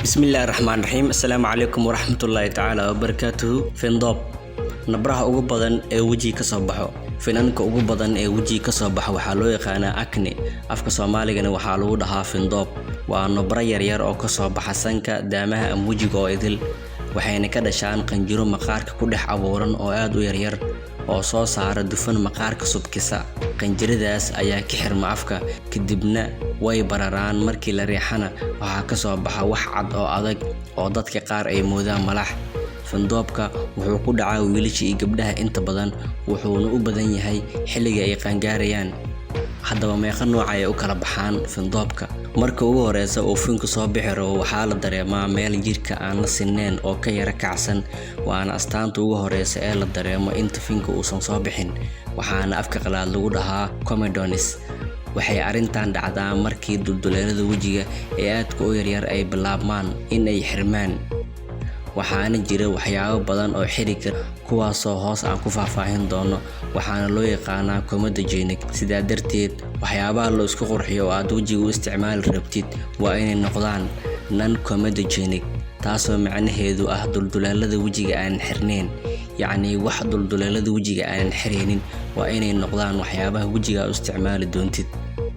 Bismillaahi Raxmaani Raxiim. Assalaamu calaykum waraxmatullaahi tacaala wabarakaatuhu. Findoob nabraha ugu badan ee wejiga ka soo baxo. Finanka ugu badan ee wejiga ka soo baxo waxaa loo yaqaanaa acne. Afka Soomaaligana waxaa lagu dhahaa findoob. Waa nabra yaryar oo ka soo baxa sanka, daamaha ama wejiga oo idil. Waxayna ka dhashaan qanjiro maqaarka ku dhex abuuran oo aad u yaryar oo soo saara dufan maqaarka subkisa. Qanjiradaas ayaa ka xirma afka, kadibna way bararaan. Markii la riixana waxaa ka soo baxa wax cad oo adag oo dadka qaar ay moodaan malax. Findoobka wuxuu ku dhacaa wiilasha iyo gabdhaha inta badan, wuxuuna u badan yahay xilliga ay qaangaarayaan. Haddaba meeqa nooc ay u kala baxaan findoobka? Marka ugu horeysa oo finku soo bixi rabo waxaa la dareemaa meel jirka aan la sinnayn oo ka yara kacsan, waana astaanta ugu horeysa ee la dareemo inta finku uusan soo bixin, waxaana afka qalaad lagu dhahaa comedones. Waxay arrintan dhacdaa markii dulduleelada wejiga ee aadka u yaryar ay bilaabmaan in ay xirmaan. Waxaana jira waxyaabo badan oo xiri kara, kuwaasoo hoos aan ku faahfaahin doono, waxaana loo yaqaanaa comedogenic. Sidaa darteed, waxyaabaha la isku qurxiyo oo aad wejiga u isticmaali rabtid waa inay noqdaan non-comedogenic, taasoo macnaheedu ah dulduleelada wejiga aan xirnayn. Yacni wax dulduleelada wejiga aan xiraynin waa inay noqdaan waxyaabaha wejiga u isticmaali doontid.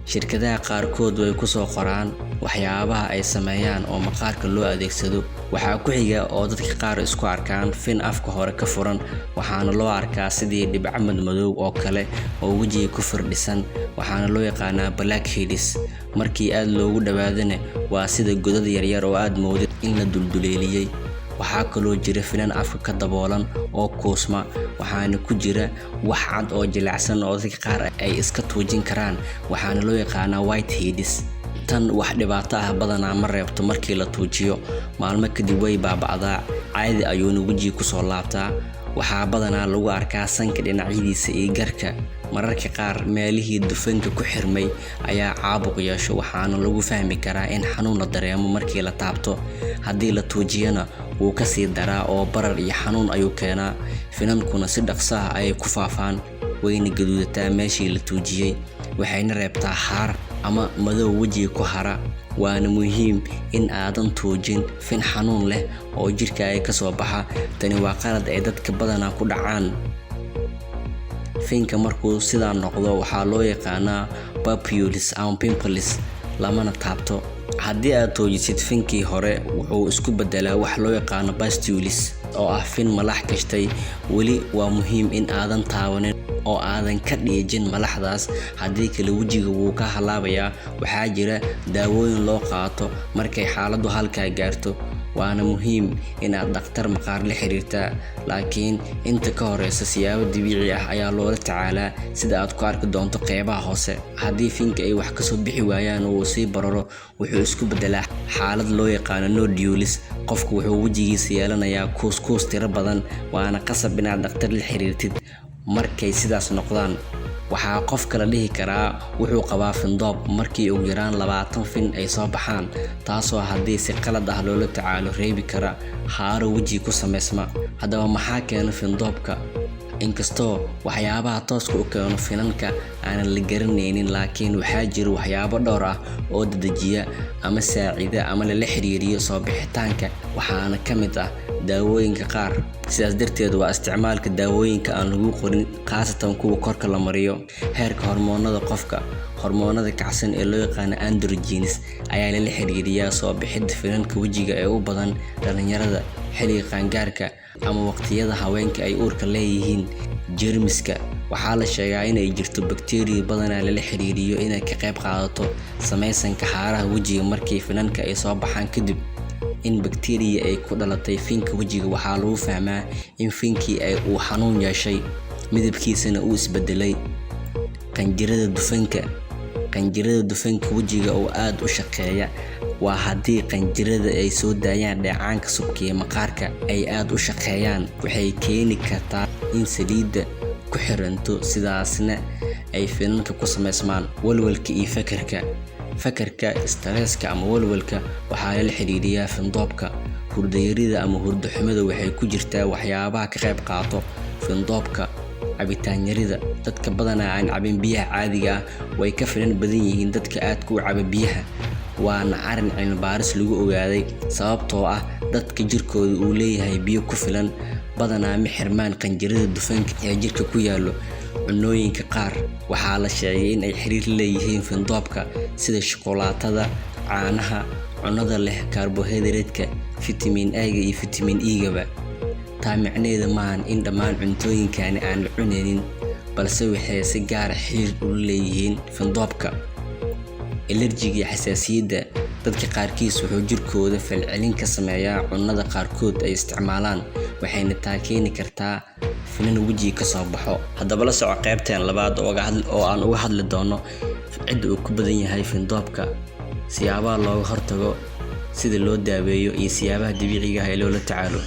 Shirkadaha qaarkood way ku soo qoraan waxyaabaha ay sameeyaan oo maqaarka loo adeegsado. Waxaa ku xiga oo dadka qaar isku arkaan fin afka hore ka furan, waxaana loo arkaa sidii dhibco madow oo kale oo wejiga ku firdhisan, waxaana loo yaqaanaa blackheads. Markii aad loogu dhawaadana waa sida godad yaryar oo aad moodid in la dulduleeliyay. Waxaa kaloo jira finan afka ka daboolan oo kuusma, waxaana ku jira wax cad oo jilicsan oo dadka qaar ay iska tuujin karaan, waxaana loo yaqaanaa whiteheads. Tan wax dhibaato ah badanaa ma reebto markii la tuujiyo, maalmo kadib way baaba'daa, caadi ayuuna wejiga ku soo laabtaa. Waxaa badanaa lagu arkaa sanka dhinacyadiisa iyo garka. Mararka qaar meelihii dufanka ku xirmay ayaa caabuq yeesho, waxaana lagu fahmi karaa in xanuun la dareemo markii la taabto. Haddii la tuujiyana wuu ka sii daraa oo barar iyo xanuun ayuu keenaa. Finankuna si dhaqso ah ayay ku faafaan, wayna gaduudataa meeshii la tuujiyay, waxayna reebtaa haar ama madow wejiga ku hara. Waana muhiim in aadan tuujin fin xanuun leh oo jirkaaga ka soo baxa. Tani waa qalad ay dadka badanaa ku dhacaan. Finka markuu sidaa noqdo waxaa loo yaqaanaa papules ama pimples, lamana taabto. Haddii aad tuujisid finkii hore, wuxuu isku beddelaa wax loo yaqaano pustules oo ah fin malax gashtay. Weli waa muhiim in aadan taabanin oo aadan ka dhiijin malaxdaas, haddii kale wejiga wuu ka halaabayaa. Waxaa jira daawooyin loo qaato markay xaaladdu halkaa gaarto, waana muhiim inaad dhakhtar maqaar la xiriirtaa. Laakiin inta ka horeysa siyaabo dabiici ah ayaa loola tacaalaa, sida aad ku arki doonto qeybaha hoose. Haddii finka ay wax ka soo bixi waayaan oo uu sii bararo, wuxuu isku beddelaa xaalad loo yaqaano nodules. Qofku wuxuu wejigiisa yeelanayaa kuus tiro badan, waana qasab inaad dhakhtar la xiriirtid. Markay sidaas noqdaan, waxaa qofka la dhihi karaa wuxuu qabaa findoob markii ugu yaraan 20 fin ay soo baxaan, taasoo haddii si qalad ah loola tacaalo reebi kara haaro wejiga ku samaysma. Haddaba maxaa keena findoobka? Inkastoo waxyaabaha tooska u keeno finanka aanan la garanaynin, laakiin waxaa jira waxyaabo dhowr ah oo dedejiya ama saacida ama lala xiriiriyo soo bixitaanka, waxaana ka mid ah daawooyinka qaar. Sidaas darteed waa isticmaalka daawooyinka aan lagu qorin, khaasatan kuwa korka la mariyo. Heerka hormoonada qofka, hormoonada kacsan ee loo yaqaano androgens, ayaa lala xiriiriyaa soo bixidda finanka wejiga ee u badan dhalinyarada, xilliga qaangaarka, ama waqtiyada haweenka ay uurka leeyihiin. Jeermiska waxaa la sheegaa inay jirto bakteeriyo badanaa lala xiriiriyo inay ka qayb qaadato samaysanka haaraha wejiga markii finanka ay soo baxaan. Kadib in bakteeriya ay ku dhalatay finka wejiga, waxaa lagu fahmaa in finkii uu xanuun yeeshay, midabkiisana uu isbedelay. Qanjirada dufanka wejiga oo aad u shaqeeya waa haddii qanjirada ay soo daayaan dheecaanka subkiya maqaarka ay aad u shaqeeyaan, waxay keeni kartaa in saliidda ku xiranto, sidaasna ay finanka ku samaysmaan. Walwalka iyo fakarka stresska ama walwalka waxaa lala xiriiriyaa findoobka. Hurdayarida ama hurdo xumada waxay ku jirtaa waxyaabaha ka qayb qaato findoobka. Cabitaan yarida, dadka badanaa aan cabin biyaha caadiga ah way ka filan badan yihiin dadka aadka u caba biyaha. waana arin cilmi baaris lagu ogaaday sababtoo ah dadka jirkooda uu leeyahay biyo ku filan badanaa ma xirmaan qanjirada dufanka ee jirka ku yaalo cunooyinka qaar waxaa la sheegay in ay xiriir leeyihiin findoobka sida shukulaatada caanaha cunada leh karbohaydraytka vitamin A iyo vitamin E gaba taa macnaheedu maahan in dhammaan cuntooyinkani aan la cuneynin balse waxay si gaar ah xiriir u leeyihiin findoobka allergiga iyo xasaasiyadda dadka qaarkiis wuxuu jirkooda falcelin ka sameeyaa cunada qaarkood ay isticmaalaan waxayna taa keeni kartaa finan wajiga ka soo baxo haddaba la soco qaybteen labaad oo aan uga hadli doono cid uu ku badan yahay findoobka siyaabaha looga hortago sida loo daaweeyo iyo siyaabaha dabiiciga ah ee loola tacaalo